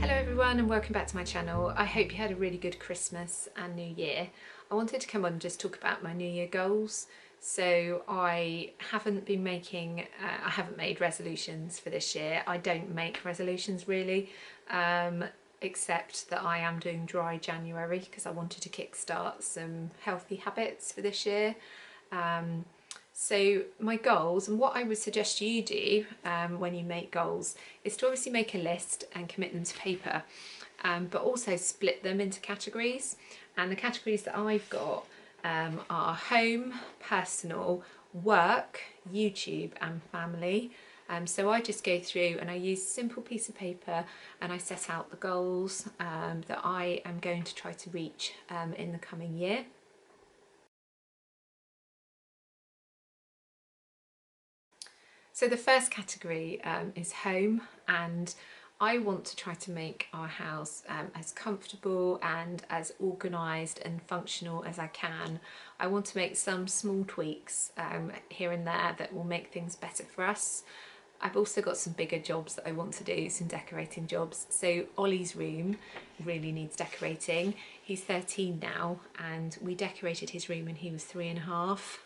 Hello everyone and welcome back to my channel. I hope you had a really good Christmas and New Year. I wanted to come on and just talk about my New Year goals. So I haven't made resolutions for this year. I don't make resolutions really, except that I am doing dry January because I wanted to kickstart some healthy habits for this year. So my goals, and what I would suggest you do when you make goals, is to obviously make a list and commit them to paper, but also split them into categories. And the categories that I've got are home, personal, work, YouTube and family. So I just go through and I use a simple piece of paper and I set out the goals that I am going to try to reach in the coming year. So the first category is home, and I want to try to make our house as comfortable and as organised and functional as I can. I want to make some small tweaks here and there that will make things better for us. I've also got some bigger jobs that I want to do, some decorating jobs. So Ollie's room really needs decorating. He's 13 now and we decorated his room when he was 3.5.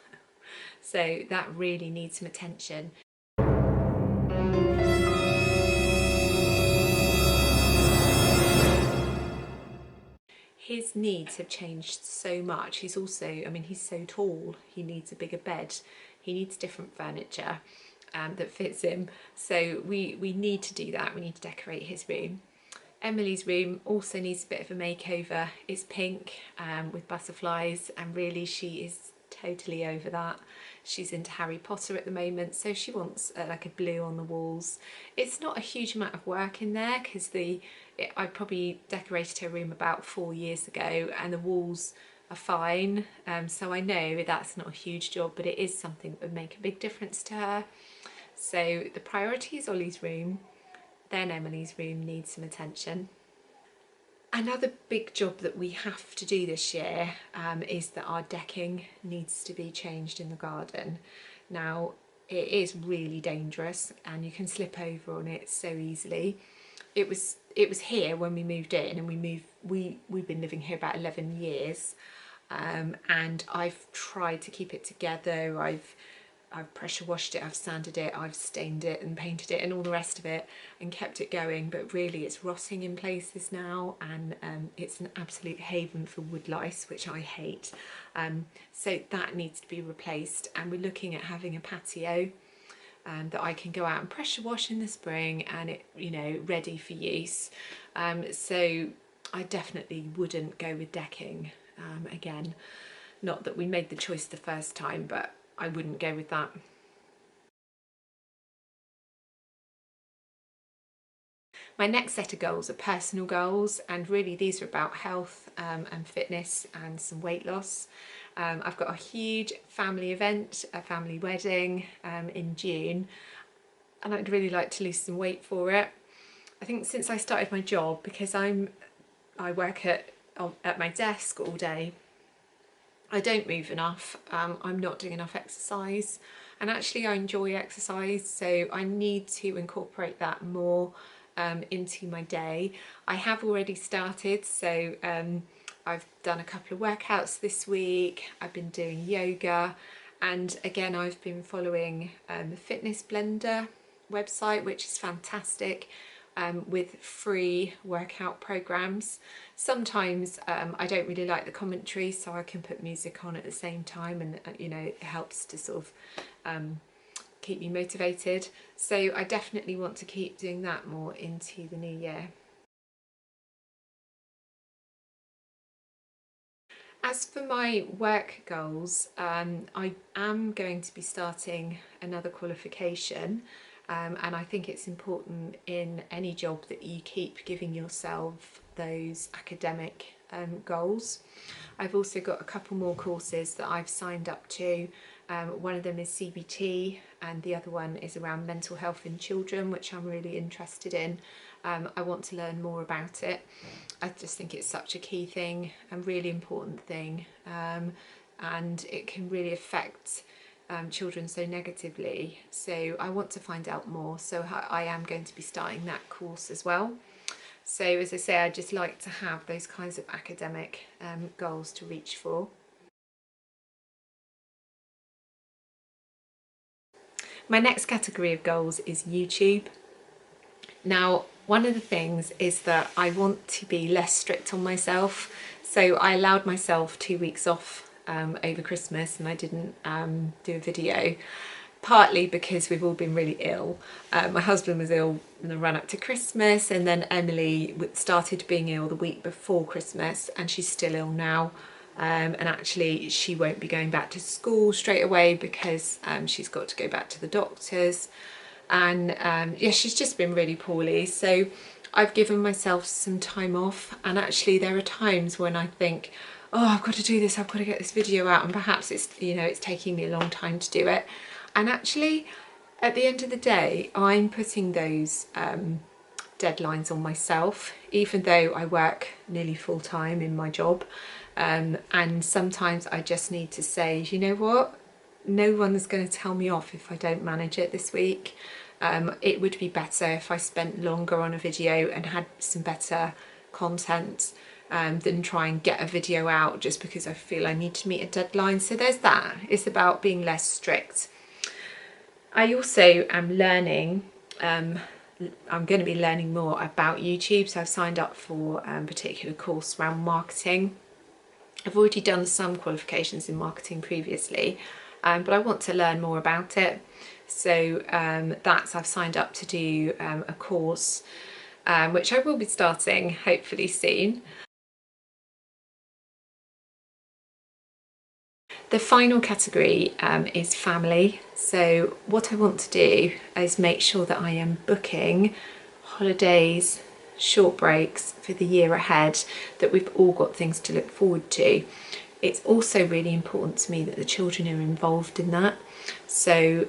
So that really needs some attention. His needs have changed so much. He's also, he's so tall, he needs a bigger bed, he needs different furniture that fits him. So we need to do that, we need to decorate his room. Emily's room also needs a bit of a makeover. It's pink with butterflies, and really she is totally over that. She's into Harry Potter at the moment, so she wants like a blue on the walls. It's not a huge amount of work in there because I probably decorated her room about 4 years ago and the walls are fine, so I know that's not a huge job, but it is something that would make a big difference to her. So the priority is Ollie's room, then Emily's room needs some attention. Another big job that we have to do this year is that our decking needs to be changed in the garden. Now it is really dangerous and you can slip over on it so easily. It was here when we moved in, and we've been living here about 11 years, and I've tried to keep it together. I've pressure washed it, I've sanded it, I've stained it and painted it and all the rest of it and kept it going, but really it's rotting in places now, and it's an absolute haven for wood lice, which I hate. So that needs to be replaced, and we're looking at having a patio that I can go out and pressure wash in the spring and it, ready for use. So I definitely wouldn't go with decking again. Not that we made the choice the first time, but I wouldn't go with that. My next set of goals are personal goals, and really these are about health and fitness and some weight loss. I've got a huge family event, a family wedding in June, and I'd really like to lose some weight for it. I think since I started my job, because I work at my desk all day, I don't move enough, I'm not doing enough exercise, and actually I enjoy exercise, so I need to incorporate that more into my day. I have already started, so I've done a couple of workouts this week, I've been doing yoga, and again I've been following the Fitness Blender website, which is fantastic. With free workout programs. Sometimes I don't really like the commentary, so I can put music on at the same time, and it helps to sort of keep me motivated. So I definitely want to keep doing that more into the new year. As for my work goals, I am going to be starting another qualification. And I think it's important in any job that you keep giving yourself those academic goals. I've also got a couple more courses that I've signed up to. One of them is CBT and the other one is around mental health in children, which I'm really interested in. I want to learn more about it. I just think it's such a key thing and really important thing, and it can really affect children so negatively, so I want to find out more, so I am going to be starting that course as well. So as I say, I just like to have those kinds of academic goals to reach for. My next category of goals is YouTube. Now, one of the things is that I want to be less strict on myself. So I allowed myself 2 weeks off over Christmas, and I didn't do a video, partly because we've all been really ill. My husband was ill in the run up to Christmas, and then Emily started being ill the week before Christmas, and she's still ill now. And actually she won't be going back to school straight away because she's got to go back to the doctors, and yeah, she's just been really poorly. So I've given myself some time off, and actually there are times when I think, oh, I've got to do this, I've got to get this video out, and perhaps it's, you know, it's taking me a long time to do it. And actually at the end of the day, I'm putting those deadlines on myself, even though I work nearly full time in my job. And sometimes I just need to say, you know what, no one's going to tell me off if I don't manage it this week. It would be better if I spent longer on a video and had some better content than try and get a video out just because I feel I need to meet a deadline. So there's that. It's about being less strict. I also am learning, I'm going to be learning more about YouTube. So I've signed up for a particular course around marketing. I've already done some qualifications in marketing previously, but I want to learn more about it. So I've signed up to do a course, which I will be starting hopefully soon. The final category is family. So what I want to do is make sure that I am booking holidays, short breaks for the year ahead, that we've all got things to look forward to. It's also really important to me that the children are involved in that. So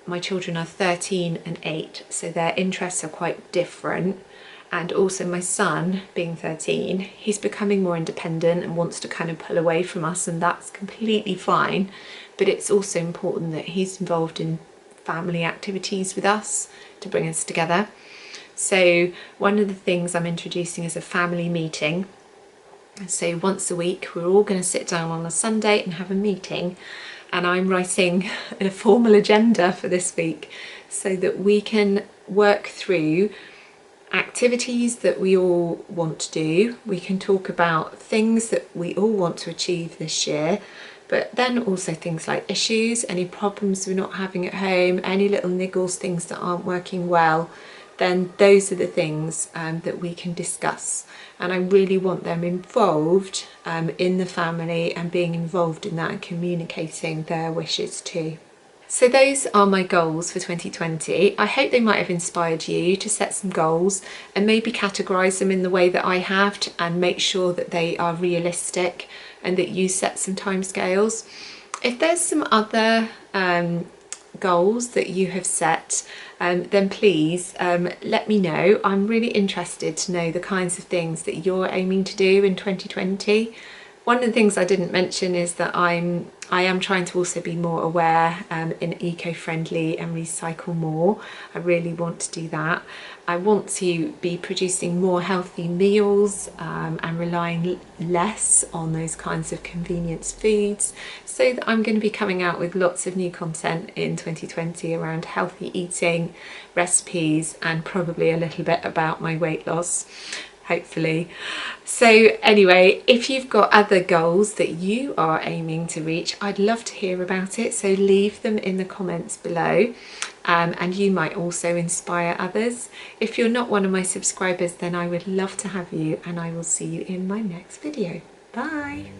my children are 13 and 8, so their interests are quite different. And also my son, being 13, he's becoming more independent and wants to kind of pull away from us, and that's completely fine. But it's also important that he's involved in family activities with us to bring us together. So one of the things I'm introducing is a family meeting. So once a week we're all going to sit down on a Sunday and have a meeting, and I'm writing a formal agenda for this week so that we can work through activities that we all want to do. We can talk about things that we all want to achieve this year, but then also things like issues, any problems we're not having at home, any little niggles, things that aren't working well. Then those are the things that we can discuss. And I really want them involved in the family and being involved in that and communicating their wishes too. So those are my goals for 2020. I hope they might have inspired you to set some goals and maybe categorise them in the way that I have and make sure that they are realistic and that you set some timescales. If there's some other goals that you have set, then please let me know. I'm really interested to know the kinds of things that you're aiming to do in 2020. One of the things I didn't mention is that I am trying to also be more aware in eco-friendly and recycle more. I really want to do that. I want to be producing more healthy meals and relying less on those kinds of convenience foods. So that I'm going to be coming out with lots of new content in 2020 around healthy eating, recipes, and probably a little bit about my weight loss, hopefully. So anyway, if you've got other goals that you are aiming to reach, I'd love to hear about it. So leave them in the comments below, and you might also inspire others. If you're not one of my subscribers, then I would love to have you, and I will see you in my next video. Bye.